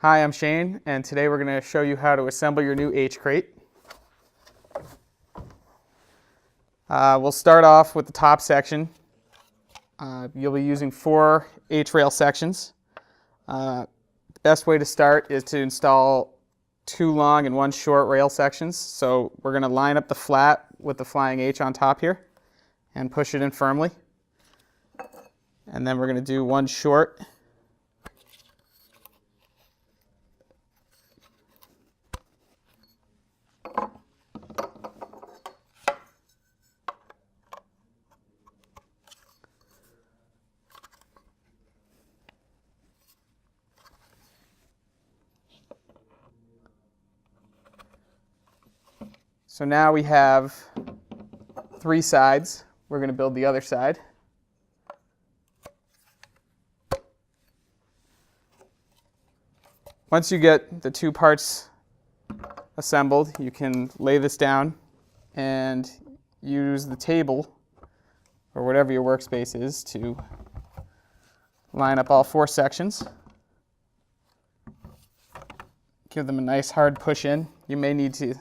Hi, I'm Shane, and today we're going to show you how to assemble your new H-Crate. We'll start off with the top section. You'll be using 4 H-rail sections. The best way to start is to install 2 long and 1 short rail sections. So we're going to line up the flat with the flying H on top here and push it in firmly. And then we're going to do 1 short. So now we have 3 sides. We're going to build the other side. Once you get the 2 parts assembled, you can lay this down and use the table or whatever your workspace is to line up all 4 sections. Give them a nice hard push in. You may need to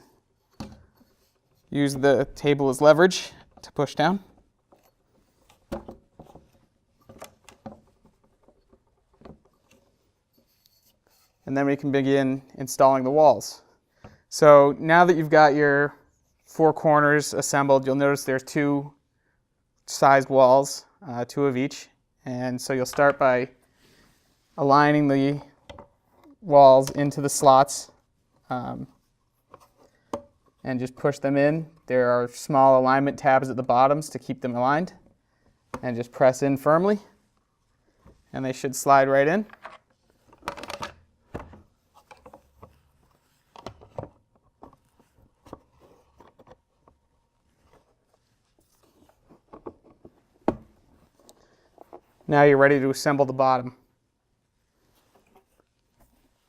use the table as leverage to push down. And then we can begin installing the walls. So now that you've got your 4 corners assembled, you'll notice there's 2 sized walls, 2 of each. And so you'll start by aligning the walls into the slots. And just push them in. There are small alignment tabs at the bottoms to keep them aligned. And just press in firmly. And they should slide right in. Now you're ready to assemble the bottom.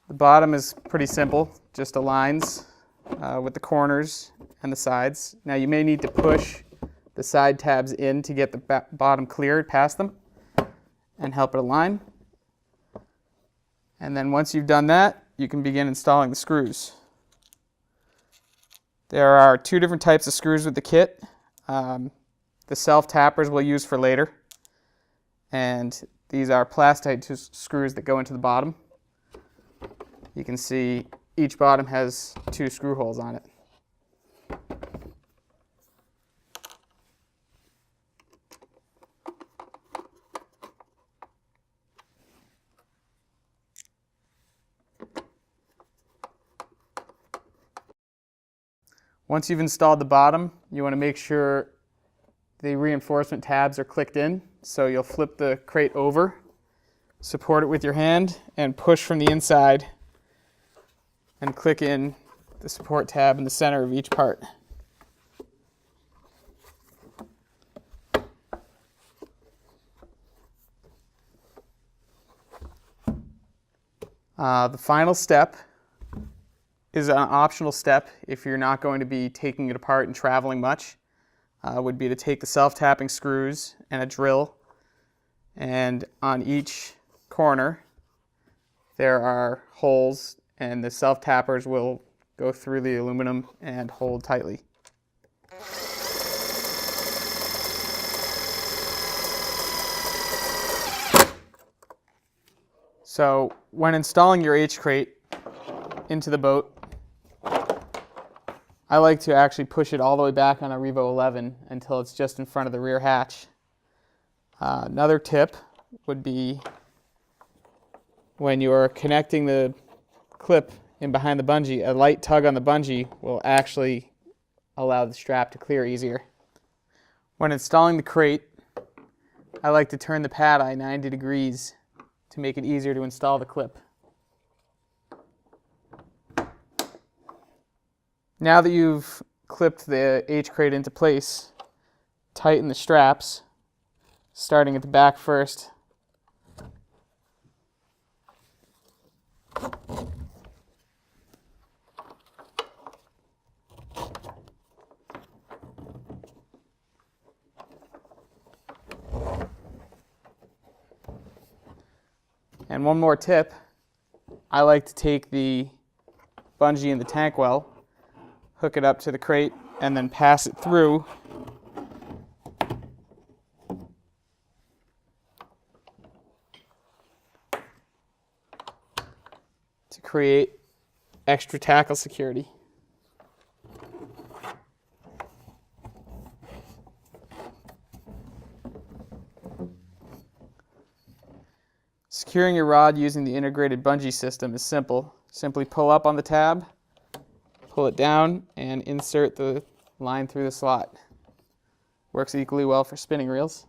The bottom is pretty simple, just aligns with the corners and the sides. Now you may need to push the side tabs in to get the bottom cleared past them and help it align. And then once you've done that, you can begin installing the screws. There are 2 different types of screws with the kit. The self-tappers we'll use for later. And these are plastite screws that go into the bottom. You can see each bottom has 2 screw holes on it. Once you've installed the bottom, you want to make sure the reinforcement tabs are clicked in. So you'll flip the crate over, support it with your hand, and push from the inside and click in the support tab in the center of each part. The final step is an optional step if you're not going to be taking it apart and traveling much. Would be to take the self-tapping screws and a drill, and on each corner there are holes, and the self-tappers will go through the aluminum and hold tightly. So when installing your H-Crate into the boat, I like to actually push it all the way back on a Revo 11 until it's just in front of the rear hatch. Another tip would be when you are connecting the clip in behind the bungee, a light tug on the bungee will actually allow the strap to clear easier. When installing the crate, I like to turn the pad eye 90 degrees to make it easier to install the clip. Now that you've clipped the H-Crate into place, tighten the straps, starting at the back first. And one more tip, I like to take the bungee in the tank well, hook it up to the crate, and then pass it through to create extra tackle security. Securing your rod using the integrated bungee system is simple. Simply pull up on the tab, pull it down, and insert the line through the slot. Works equally well for spinning reels.